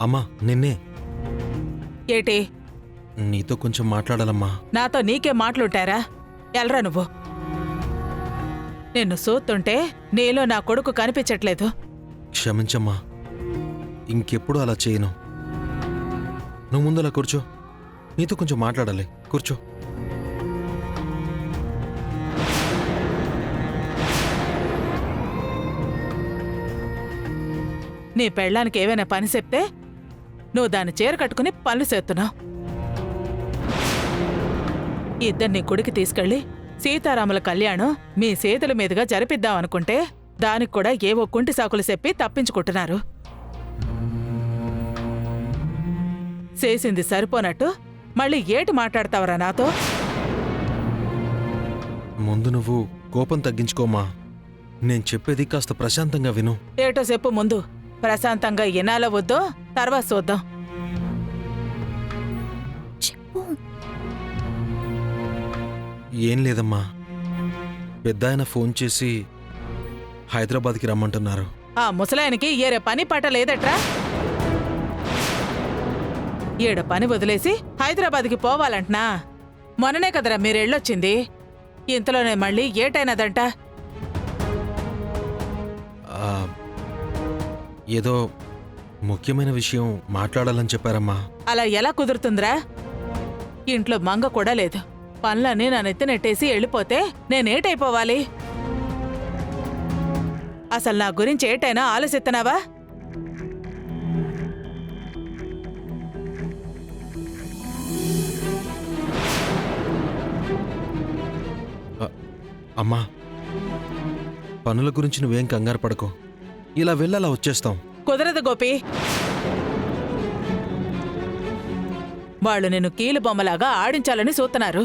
అమ్మా నిన్నే. ఏటి? నీతో కొంచెం మాట్లాడాలమ్మా. నాతో నీకే మాటలుంటారా? ఎల్రా నువ్వు. నిన్ను చూస్తుంటే నీలో నా కొడుకు కనిపించట్లేదు. క్షమించమ్మా, ఇంకెప్పుడు అలా చేయను. నువ్వు ముందలా కూర్చో, నీతో కొంచెం మాట్లాడాలి. కూర్చో. నీ పెళ్ళానికి ఏవైనా పని చెప్తే నువ్వు దాన్ని చీర కట్టుకుని పనులు చేస్తున్నావు. ఇద్దరిని గుడికి తీసుకెళ్లి సీతారాముల కళ్యాణం మీ చేతుల మీదుగా జరిపిద్దామనుకుంటే దానికి కూడా ఏవో కుంటి సాకులు చెప్పి తప్పించుకుంటున్నారు. చేసింది సరిపోనట్టు మళ్ళీ ఏటి మాట్లాడతావరా నాతో? ముందు నువ్వు కోపం తగ్గించుకోమ్మా. నేను చెప్పేది కాస్త ప్రశాంతంగా విను. ఏటో చెప్పు ముందు. ప్రశాంతంగా ఇనాలో వద్దో తర్వాత చూద్దాం. చెప్పు. ఏం లేదమ్మా, పెద్దాయన ఫోన్ చేసి హైదరాబాద్కి రమ్మంటున్నారు. ఆ ముసలాయనకి ఏరే పని పాట లేదట్రా? ఈడ పని వదిలేసి హైదరాబాద్కి పోవాలంటనా? మొన్ననే కదరా మీరెళ్ళొచ్చింది. ఇంతలోనే మళ్ళీ ఏటైనదంట. ఆ, ఏదో ముఖ్యమైన విషయం మాట్లాడాలని చెప్పారమ్మా. అలా ఎలా కుదురుతుందిరా? ఇంట్లో మంగ కూడా లేదు. పనులన్నీ నా నెత్తినెట్టేసి వెళ్ళిపోతే నేనేటైపోవాలి? అసలు నా గురించి ఏటైనా ఆలోచిస్తున్నావా? అమ్మా, పనుల గురించి నువ్వేం కంగారు పడకు. ఇలా వెళ్ళాలా వచ్చేస్తాం. కుదరదు గోపి. వాళ్ళు నిన్ను కీలు బొమ్మలాగా ఆడించాలని చూస్తున్నారు.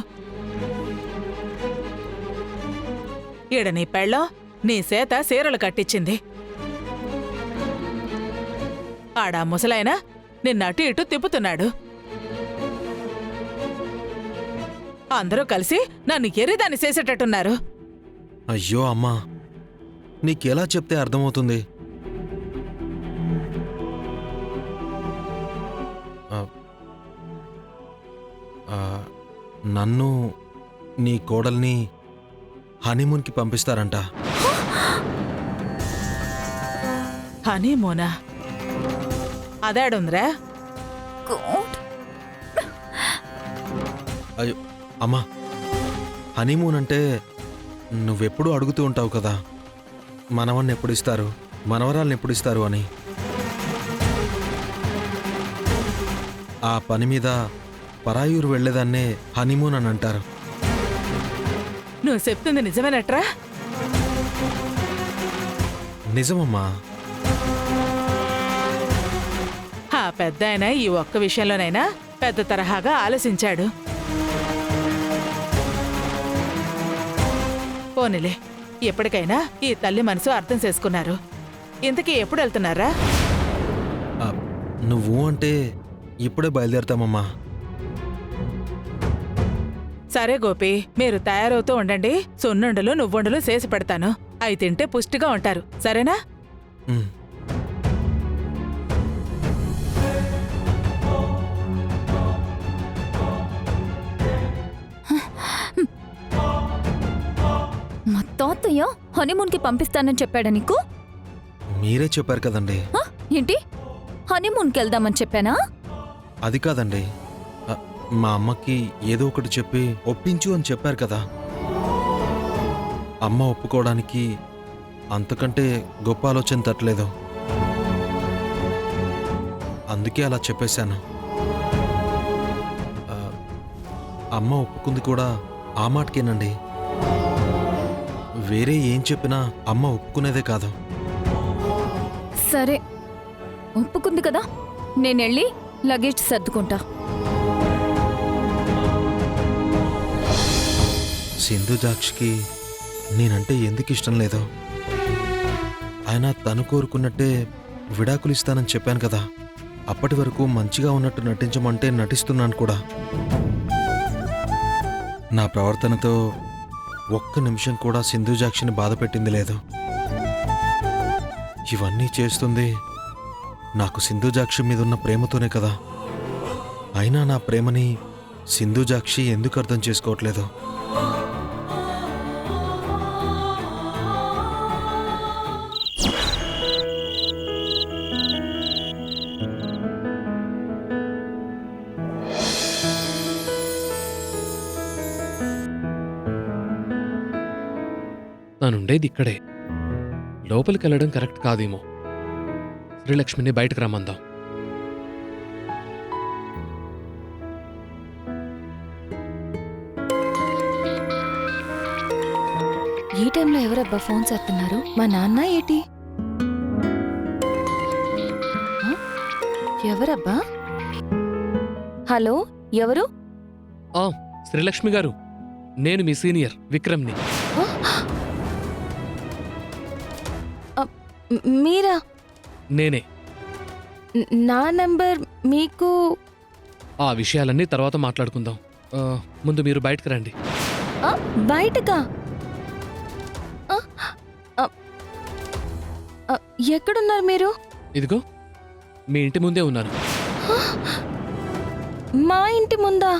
ఈడ నీ పెళ్ళం నీ సేత సీరలు కట్టించింది. ఆడా ముసలాయన నిన్నటు ఇటు తిప్పుతున్నాడు. అందరూ కలిసి నన్ను ఎర్రిదాన్ని చేసేటట్టున్నారు. అయ్యో అమ్మా, నీకెలా చెప్తే అర్థమవుతుంది? నన్ను నీ కోడల్ని హనీమూన్కి పంపిస్తారంట. హనీమూనా? అదాడుందిరా? అయ్యో అమ్మా, హనీమూన్ అంటే నువ్వెప్పుడూ అడుగుతూ ఉంటావు కదా, మనవన్ని ఎప్పుడు ఇస్తారు, మనవరాల్ని ఎప్పుడు ఇస్తారు అని. ఆ పని మీద పరాయూరు వెళ్లేదాన్నే హనీమూన్ అని అంటారు. నువ్వు చెప్తుంది నిజమేనట్రా? నిజమమ్మా. ఆ పెద్దాయన ఈ ఒక్క విషయంలోనైనా పెద్ద తరహాగా ఆలోచించాడు. పోనీలే, ఎప్పటికైనా ఈ తల్లి మనసు అర్థం చేసుకున్నారు. ఇంతకీ ఎప్పుడు వెళ్తున్నారా? నువ్వు అంటే ఇప్పుడే బయలుదేరుతామమ్మా. సరే గోపి, మీరు తయారవుతూ ఉండండి. సున్నుండలు నువ్వుండలు చేసి పెడతాను. అవి తింటే పుష్టిగా ఉంటారు, సరేనా? ఉమ్. మా తాతయ్య హనీమూన్కి పంపిస్తానని చెప్పాడా నీకు? మీరే చెప్పారు కదండి. హ? ఏంటి, హనీమూన్కి వెళ్దామని చెప్పానా? అది కాదండి, మా అమ్మకి ఏదో ఒకటి చెప్పి ఒప్పించు అని చెప్పారు కదా. అమ్మ ఒప్పుకోవడానికి అంతకంటే గొప్ప ఆలోచన తట్టలేదు. అందుకే అలా చెప్పేశాను. అమ్మ ఒప్పుకుంది కూడా ఆ మాటకేనండి. వేరే ఏం చెప్పినా అమ్మ ఒప్పుకునేదే కాదు. సరే, ఒప్పుకుంది కదా, నేనెళ్ళి లగేజ్ సర్దుకుంటా. సింధుజాక్షికి నేనంటే ఎందుకు ఇష్టం లేదో, ఆయన తను కోరుకున్నట్టే విడాకులు ఇస్తానని చెప్పాను కదా. అప్పటి వరకు మంచిగా ఉన్నట్టు నటించమంటే నటిస్తున్నాను కూడా. నా ప్రవర్తనతో ఒక్క నిమిషం కూడా సింధుజాక్షిని బాధ పెట్టింది లేదు. ఇవన్నీ చేస్తుంది నాకు సింధుజాక్షి మీదున్న ప్రేమతోనే కదా. అయినా నా ప్రేమని సింధుజాక్షి ఎందుకు అర్థం చేసుకోవట్లేదు? తానుండేది ఇక్కడే. లోపలికి వెళ్ళడం కరెక్ట్ కాదేమో. శ్రీలక్ష్మిని బయటకు రమ్మందాం. ఈ టైంలో ఎవరబ్బా ఫోన్ చేస్తున్నారు? మా నాన్న ఏటి? ఆ? ఎవరబ్బా? హలో, ఎవరు? ఆ, శ్రీలక్ష్మి గారు, నేను మీ సీనియర్ విక్రమ్ని. మీరా? నేనే. నా నంబర్ మీకు? ఆ విషయాలన్నీ తర్వాత మాట్లాడుకుందాం. ముందు మీరు బయటకు రండి. బయటకా? ఎక్కడున్నారు మీరు? ఇదిగో మీ ఇంటి ముందే ఉన్నాను. మా ఇంటి ముందా?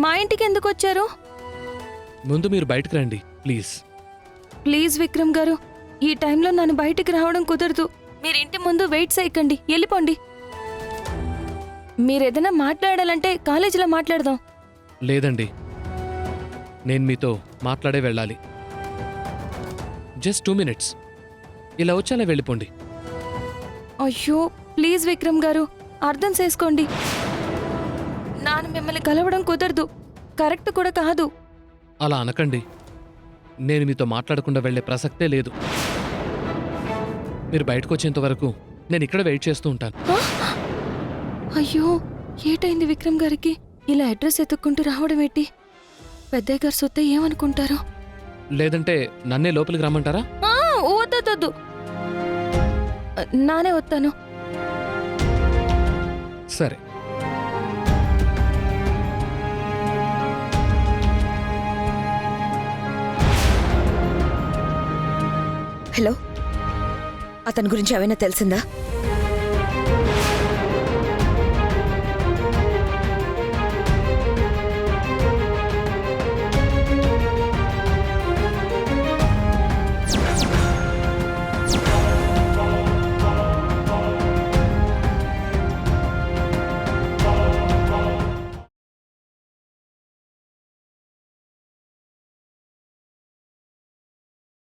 మా ఇంటికి ఎందుకు వచ్చారు? ముందు మీరు బయటకు రండి ప్లీజ్. ప్లీజ్ విక్రమ్ గారు, ఈ టైంలో నన్ను బయటికి రావడం కుదరదు. మీరు ఇంటి ముందు వెయిట్ చేయకండి, వెళ్ళిపోండి. మీరేదైనా మాట్లాడాలంటే కాలేజీలో మాట్లాడదాం. లేదండి, నేను మీతో మాట్లాడే వెళ్ళాలి. Just 2 minutes. ఇలా వచ్చేలా వెళ్ళిపోండి. అయ్యో ప్లీజ్ విక్రమ్ గారు, అర్థం చేసుకోండి. నాన్న మిమ్మల్ని కలవడం కుదరదు, కరెక్ట్ కూడా కాదు. అలా అనకండి. నేను మీతో మాట్లాడకుండా వెళ్ళే ప్రసక్తే లేదు. మీరు బయటకు వచ్చేంత వరకు నేను ఇక్కడ వెయిట్ చేస్తూ ఉంటాను. అయ్యో ఏటైంది విక్రమ్ గారికి? ఇలా అడ్రస్ ఎత్తుక్కుంటూ రావడం ఏంటి? పెద్దయ్య గారు సొత్తే ఏమనుకుంటారు? లేదంటే నన్నే లోపలికి రమ్మంటారా? వద్దొద్దు, నానే వస్తాను. సరే. హలో, అతని గురించి ఏమైనా తెలిసిందా?